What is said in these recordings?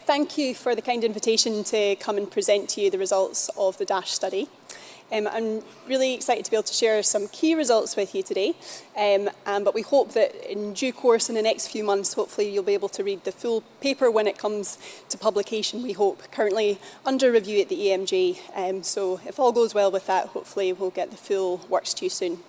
Thank you for the kind invitation to come and present to you the results of the DASH study. I'm really excited to be able to share some key results with you today, but we hope that in due course in the next few months, hopefully you'll be able to read the full paper when it comes to publication, we hope, currently under review at the AMJ. So if all goes well with that, hopefully we'll get the full works to you soon.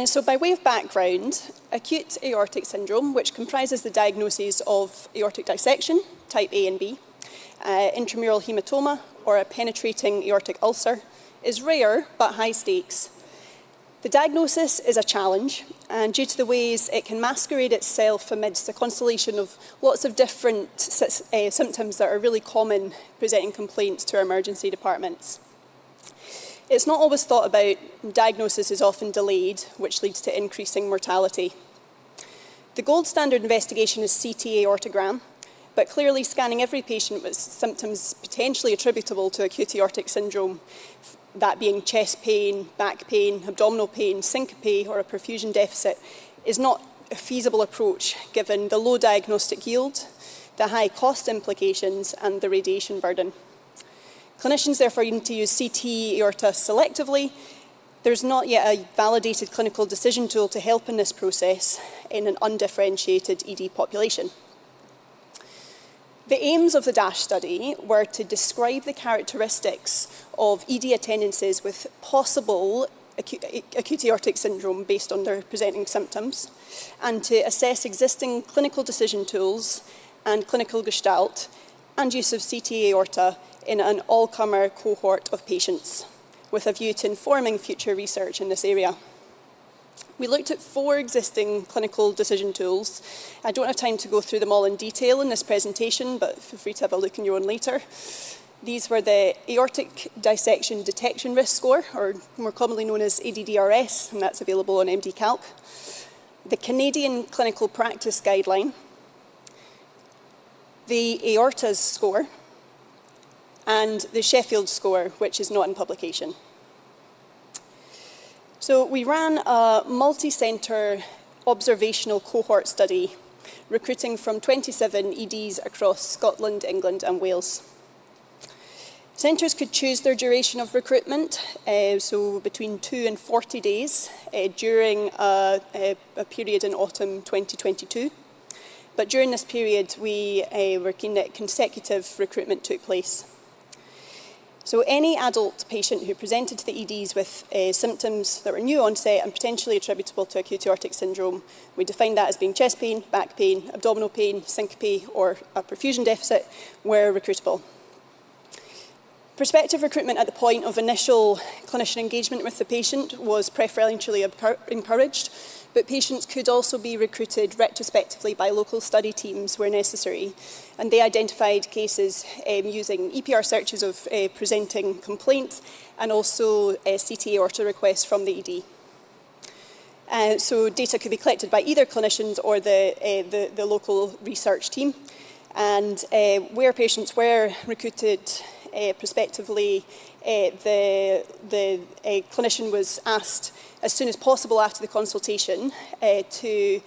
So by way of background, acute aortic syndrome, which comprises the diagnoses of aortic dissection, type A and B, intramural hematoma, or a penetrating aortic ulcer, is rare but high stakes. The diagnosis is a challenge, and due to the ways it can masquerade itself amidst a constellation of lots of different symptoms that are really common presenting complaints to our emergency departments. It's not always thought about. Diagnosis is often delayed, which leads to increasing mortality. The gold standard investigation is CT aortogram, but clearly scanning every patient with symptoms potentially attributable to acute aortic syndrome, that being chest pain, back pain, abdominal pain, syncope, or a perfusion deficit, is not a feasible approach given the low diagnostic yield, the high cost implications, and the radiation burden. Clinicians therefore need to use CT aorta selectively. There's not yet a validated clinical decision tool to help in this process in an undifferentiated ED population. The aims of the DASH study were to describe the characteristics of ED attendances with possible acute aortic syndrome based on their presenting symptoms, and to assess existing clinical decision tools and clinical gestalt and use of CT aorta in an all-comer cohort of patients, with a view to informing future research in this area. We looked at 4 existing clinical decision tools. I don't have time to go through them all in detail in this presentation, but feel free to have a look on your own later. These were the Aortic Dissection Detection Risk Score, or more commonly known as ADDRS, and that's available on MD-Calc. The Canadian Clinical Practice Guideline, the Aortas score, and the Sheffield score, which is not in publication. So we ran a multi-centre observational cohort study recruiting from 27 EDs across Scotland, England and Wales. Centres could choose their duration of recruitment, so between 2 and 40 days during a period in autumn 2022. But during this period, we were keen that consecutive recruitment took place. So any adult patient who presented to the EDs with symptoms that were new onset and potentially attributable to acute aortic syndrome, we defined that as being chest pain, back pain, abdominal pain, syncope, or a perfusion deficit, were recruitable. Prospective recruitment at the point of initial clinician engagement with the patient was preferentially encouraged, but patients could also be recruited retrospectively by local study teams where necessary, and they identified cases using EPR searches of presenting complaints and also CT aorta requests from the ED. So data could be collected by either clinicians or the local research team, and where patients were recruited prospectively, the clinician was asked as soon as possible after the consultation to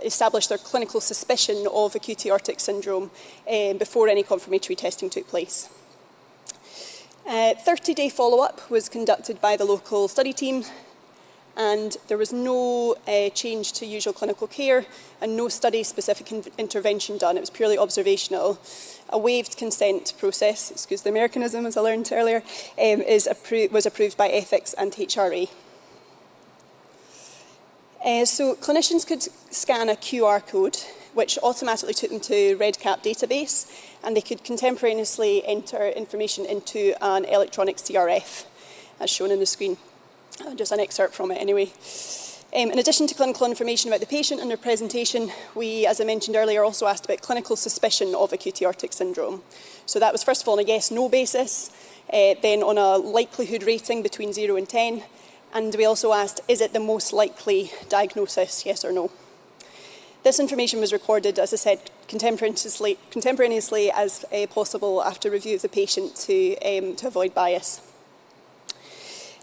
establish their clinical suspicion of acute aortic syndrome before any confirmatory testing took place. 30-day follow-up was conducted by the local study team, and there was no change to usual clinical care and no study-specific intervention done. It was purely observational. A waived consent process, excuse the Americanism as I learned earlier, was approved by ethics and HRA. So clinicians could scan a QR code, which automatically took them to REDCap database, and they could contemporaneously enter information into an electronic CRF, as shown on the screen. Just an excerpt from it anyway. In addition to clinical information about the patient and their presentation, we, as I mentioned earlier, also asked about clinical suspicion of acute aortic syndrome. So that was first of all on a yes-no basis, then on a likelihood rating between 0 and 10, and we also asked, is it the most likely diagnosis, yes or no? This information was recorded, as I said, contemporaneously as possible after review of the patient to avoid bias.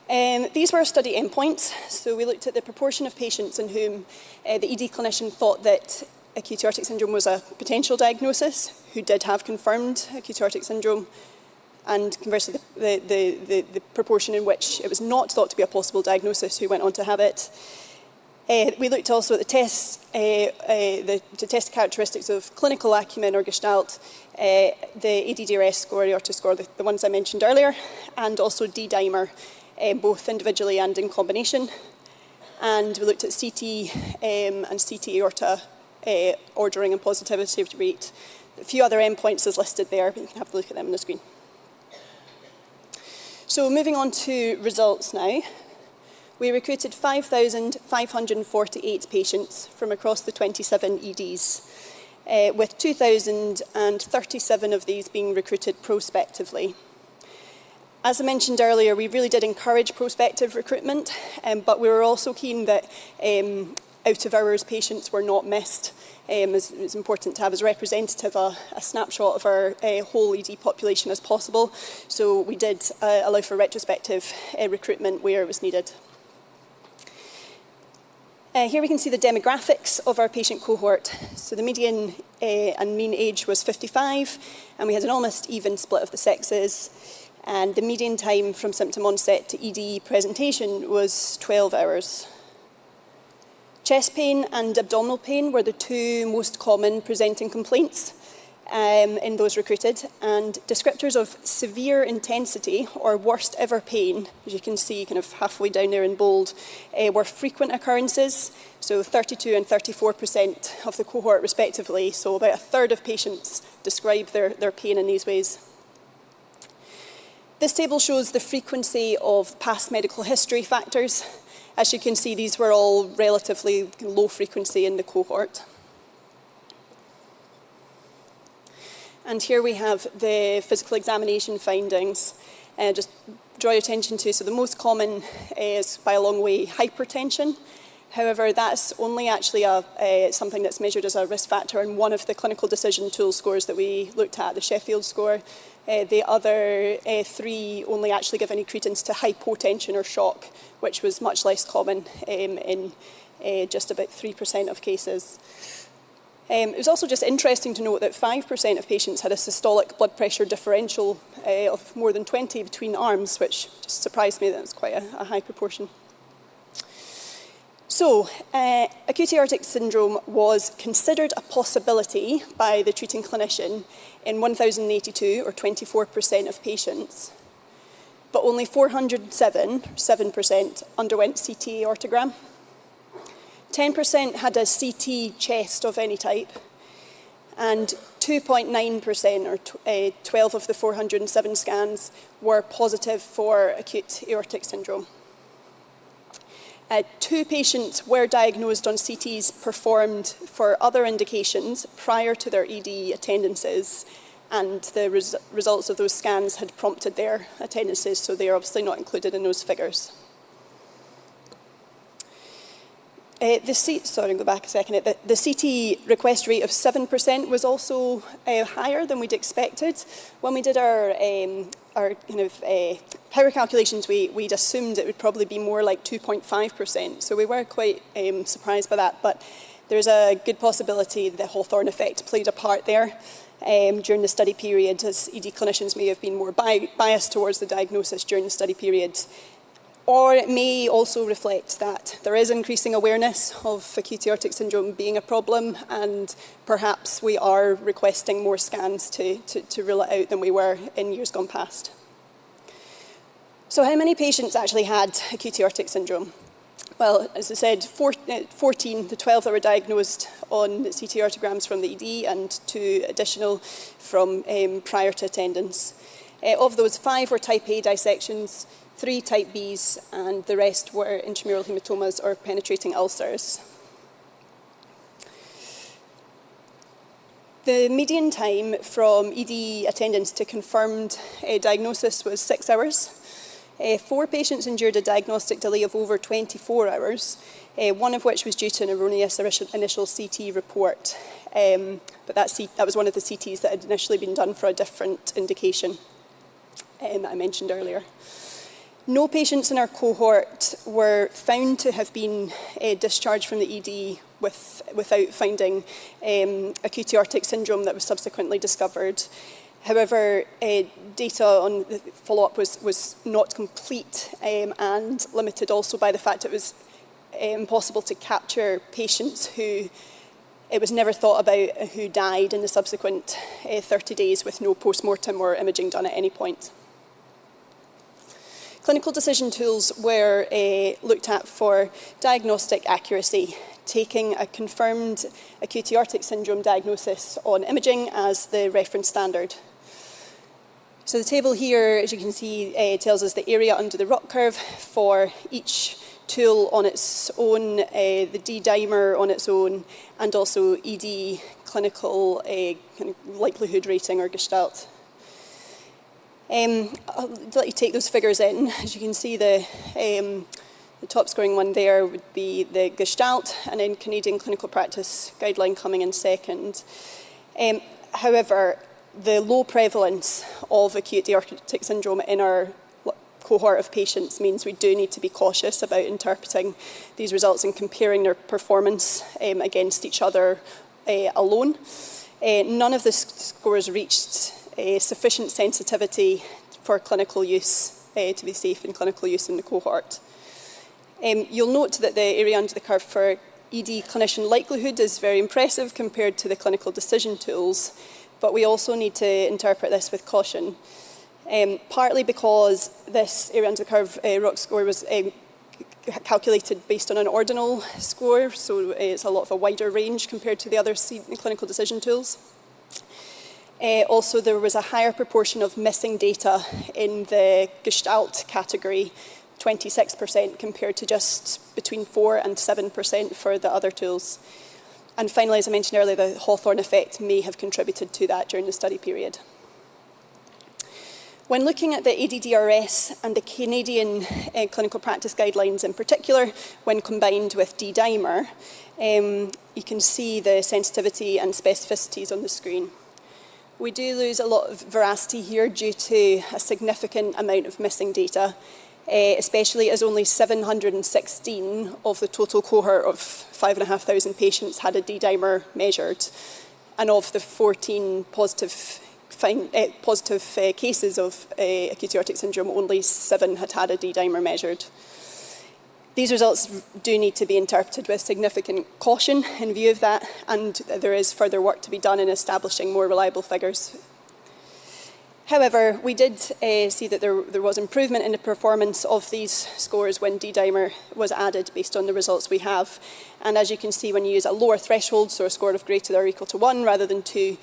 These were study endpoints, so we looked at the proportion of patients in whom the ED clinician thought that acute aortic syndrome was a potential diagnosis, who did have confirmed acute aortic syndrome, and conversely, the proportion in which it was not thought to be a possible diagnosis, who went on to have it. We looked also at the tests, to test characteristics of clinical acumen or gestalt, the ADDRS score, aorta score, the ones I mentioned earlier, and also D-dimer, both individually and in combination. And we looked at CT and CT aorta ordering and positivity rate. A few other endpoints is listed there, but you can have a look at them on the screen. So moving on to results now. We recruited 5,548 patients from across the 27 EDs, with 2,037 of these being recruited prospectively. As I mentioned earlier, we really did encourage prospective recruitment, but we were also keen that out-of-hours patients were not missed. It's important to have as representative a snapshot of our whole ED population as possible, so we did allow for retrospective recruitment where it was needed. Here we can see the demographics of our patient cohort. So the median and mean age was 55, and we had an almost even split of the sexes. And the median time from symptom onset to ED presentation was 12 hours. Chest pain and abdominal pain were the two most common presenting complaints in those recruited, and descriptors of severe intensity or worst ever pain, as you can see kind of halfway down there in bold, were frequent occurrences, so 32% and 34% of the cohort respectively, so about a third of patients describe their pain in these ways. This table shows the frequency of past medical history factors. As you can see, these were all relatively low frequency in the cohort. And here we have the physical examination findings. Just draw your attention to, so the most common is by a long way hypertension. However, that's only actually something that's measured as a risk factor in one of the clinical decision tool scores that we looked at, the Sheffield score. The other three only actually give any credence to hypotension or shock, which was much less common in just about 3% of cases. It was also just interesting to note that 5% of patients had a systolic blood pressure differential of more than 20 between arms, which just surprised me. That was quite a high proportion. So, acute aortic syndrome was considered a possibility by the treating clinician in 1,082, or 24% of patients, but only 407, 7%, underwent CT aortogram. 10% had a CT chest of any type, and 2.9%, or 12 of the 407 scans, were positive for acute aortic syndrome. 2 patients were diagnosed on CTs performed for other indications prior to their ED attendances, and the results of those scans had prompted their attendances, so they are obviously not included in those figures. The CT request rate of 7% was also higher than we'd expected. When we did our power calculations, we'd assumed it would probably be more like 2.5%. So we were quite surprised by that. But there's a good possibility the Hawthorne effect played a part there during the study period, as ED clinicians may have been more biased towards the diagnosis during the study period. Or it may also reflect that there is increasing awareness of acute aortic syndrome being a problem, and perhaps we are requesting more scans to rule it out than we were in years gone past. So how many patients actually had acute aortic syndrome? Well, as I said, 14, the 12 that were diagnosed on CT aortograms from the ED, and 2 additional from prior to attendance. Of those, 5 were type A dissections, 3 type Bs, and the rest were intramural hematomas or penetrating ulcers. The median time from ED attendance to confirmed diagnosis was 6 hours. 4 patients endured a diagnostic delay of over 24 hours, one of which was due to an erroneous initial CT report. But that was one of the CTs that had initially been done for a different indication that I mentioned earlier. No patients in our cohort were found to have been discharged from the ED without finding acute aortic syndrome that was subsequently discovered. However, data on the follow-up was not complete and limited also by the fact it was impossible to capture patients who it was never thought about who died in the subsequent 30 days with no post-mortem or imaging done at any point. Clinical decision tools were looked at for diagnostic accuracy, taking a confirmed acute aortic syndrome diagnosis on imaging as the reference standard. So the table here, as you can see, tells us the area under the ROC curve for each tool on its own, the D-dimer on its own, and also ED clinical kind of likelihood rating or gestalt. I'll let you take those figures in. As you can see, the top scoring one there would be the gestalt, and then Canadian clinical practice guideline coming in second. However, the low prevalence of acute aortic syndrome in our cohort of patients means we do need to be cautious about interpreting these results and comparing their performance against each other alone. None of the scores reached sufficient sensitivity for clinical use to be safe in clinical use in the cohort. You'll note that the area under the curve for ED clinician likelihood is very impressive compared to the clinical decision tools, but we also need to interpret this with caution. Partly because this area under the curve ROC score was calculated based on an ordinal score, so it's a lot of a wider range compared to the other clinical decision tools. Also, there was a higher proportion of missing data in the Gestalt category, 26% compared to just between 4 and 7% for the other tools. And finally, as I mentioned earlier, the Hawthorne effect may have contributed to that during the study period. When looking at the ADDRS and the Canadian clinical practice guidelines in particular, when combined with D-dimer, you can see the sensitivity and specificities on the screen. We do lose a lot of veracity here due to a significant amount of missing data, especially as only 716 of the total cohort of 5,500 patients had a D-dimer measured, and of the 14 positive cases of acute aortic syndrome, only 7 had had a D-dimer measured. These results do need to be interpreted with significant caution in view of that, and there is further work to be done in establishing more reliable figures. However, we did see that there was improvement in the performance of these scores when D-dimer was added based on the results we have. And as you can see, when you use a lower threshold, so a score of greater or equal to 1 rather than 2,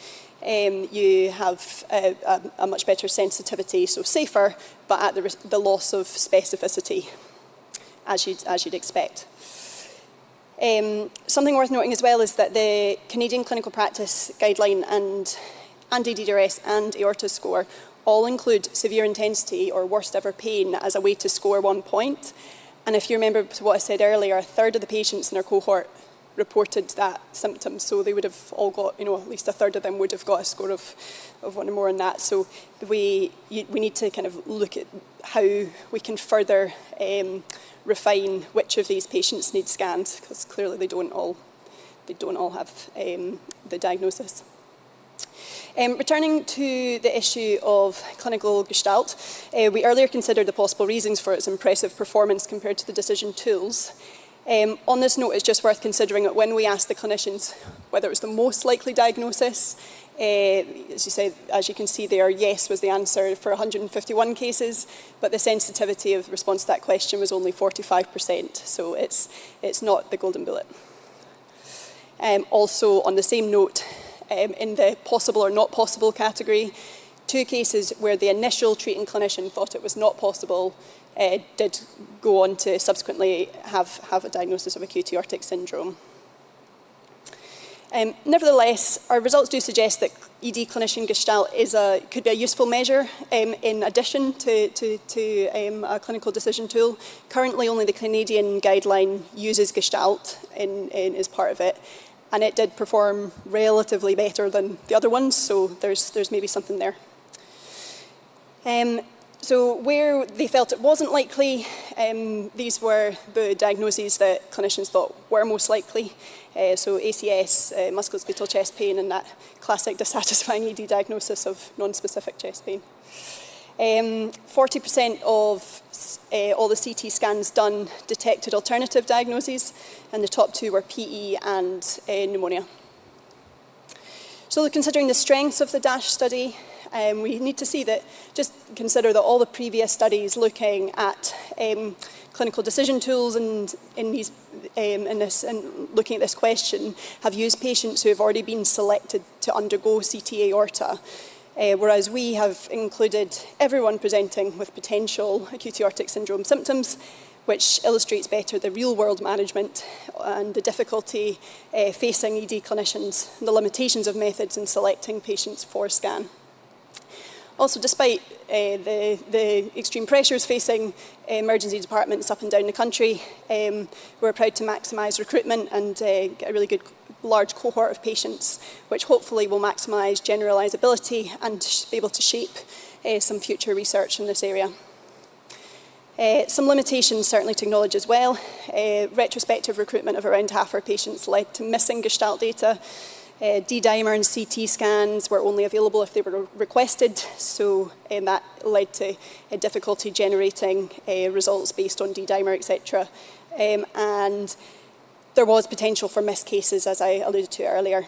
you have a much better sensitivity, so safer, but at the loss of specificity, as you'd expect. Something worth noting as well is that the Canadian clinical practice guideline and ADDRS and aorta score all include severe intensity or worst ever pain as a way to score 1 point. And if you remember what I said earlier, a third of the patients in our cohort reported that symptom, so they would have all got, at least a third of them would have got a score of 1 or more on that. So we need to kind of look at how we can further refine which of these patients need scans, because clearly they don't all have the diagnosis. Returning to the issue of clinical gestalt, we earlier considered the possible reasons for its impressive performance compared to the decision tools. On this note, it's just worth considering that when we asked the clinicians whether it was the most likely diagnosis, as you can see there, yes was the answer for 151 cases, but the sensitivity of response to that question was only 45%, so it's not the golden bullet. Also, on the same note, in the possible or not possible category, 2 cases where the initial treating clinician thought it was not possible did go on to subsequently have a diagnosis of acute aortic syndrome. Nevertheless, our results do suggest that ED clinician gestalt could be a useful measure in addition to a clinical decision tool. Currently, only the Canadian guideline uses gestalt as part of it, and it did perform relatively better than the other ones, so there's maybe something there. So where they felt it wasn't likely, these were the diagnoses that clinicians thought were most likely. So ACS, musculoskeletal chest pain, and that classic dissatisfying ED diagnosis of non-specific chest pain. 40% of all the CT scans done detected alternative diagnoses, and the top two were PE and pneumonia. So considering the strengths of the DASH study, we need to see that, just consider that all the previous studies looking at clinical decision tools and looking at this question have used patients who have already been selected to undergo CT aorta, whereas we have included everyone presenting with potential acute aortic syndrome symptoms, which illustrates better the real-world management and the difficulty facing ED clinicians and the limitations of methods in selecting patients for scan. Also, despite the extreme pressures facing emergency departments up and down the country, we're proud to maximise recruitment and get a really good large cohort of patients, which hopefully will maximise generalisability and be able to shape some future research in this area. Some limitations certainly to acknowledge as well. Retrospective recruitment of around half our patients led to missing Gestalt data. D-dimer and CT scans were only available if they were requested, so that led to difficulty generating results based on D-dimer, etc. And there was potential for missed cases, as I alluded to earlier.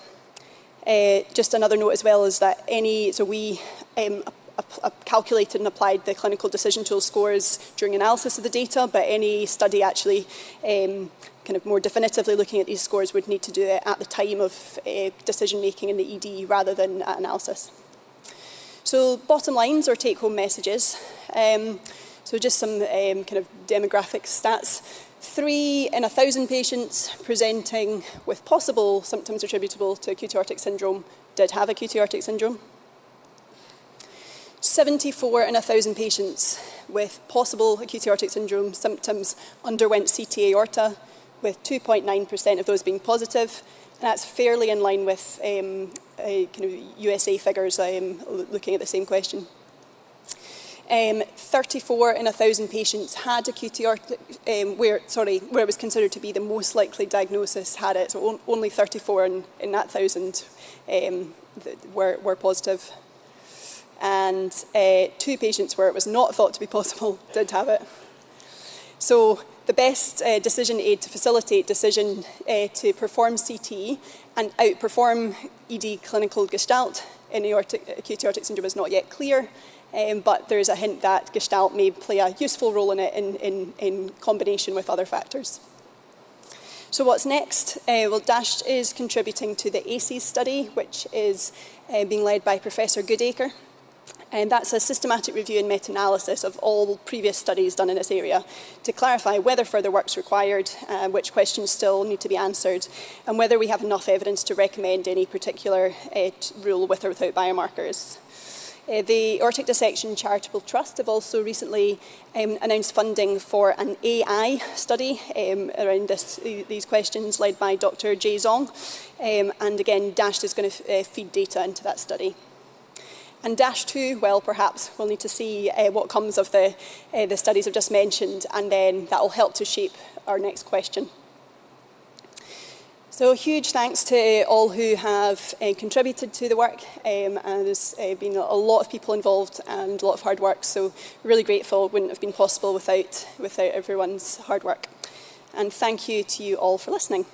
Just another note as well is that we calculated and applied the clinical decision tool scores during analysis of the data, but any study actually kind of more definitively looking at these scores would need to do it at the time of decision making in the ED rather than at analysis. So bottom lines or take-home messages. So just some kind of demographic stats. 3 in 1,000 patients presenting with possible symptoms attributable to acute aortic syndrome did have acute aortic syndrome. 74 in 1,000 patients with possible acute aortic syndrome symptoms underwent CT aorta, with 2.9% of those being positive. And that's fairly in line with kind of USA figures looking at the same question. 34 in 1,000 patients had acute aortic, where it was considered to be the most likely diagnosis had it. So only 34 in that 1,000 were positive. And 2 patients where it was not thought to be possible did have it. So the best decision aid to facilitate decision to perform CT and outperform ED clinical Gestalt in acute aortic syndrome is not yet clear, but there's a hint that Gestalt may play a useful role in it in combination with other factors. So what's next? Well, DAShED is contributing to the ASC study, which is being led by Professor Goodacre. And that's a systematic review and meta-analysis of all previous studies done in this area to clarify whether further work's required, which questions still need to be answered, and whether we have enough evidence to recommend any particular rule with or without biomarkers. The Aortic Dissection Charitable Trust have also recently announced funding for an AI study around these questions, led by Dr. Jay Zong. And again, DAShED is going to feed data into that study. And DASH2, well, perhaps we'll need to see what comes of the studies I've just mentioned, and then that will help to shape our next question. So huge thanks to all who have contributed to the work, and there's been a lot of people involved and a lot of hard work, so really grateful. It wouldn't have been possible without everyone's hard work. And thank you to you all for listening.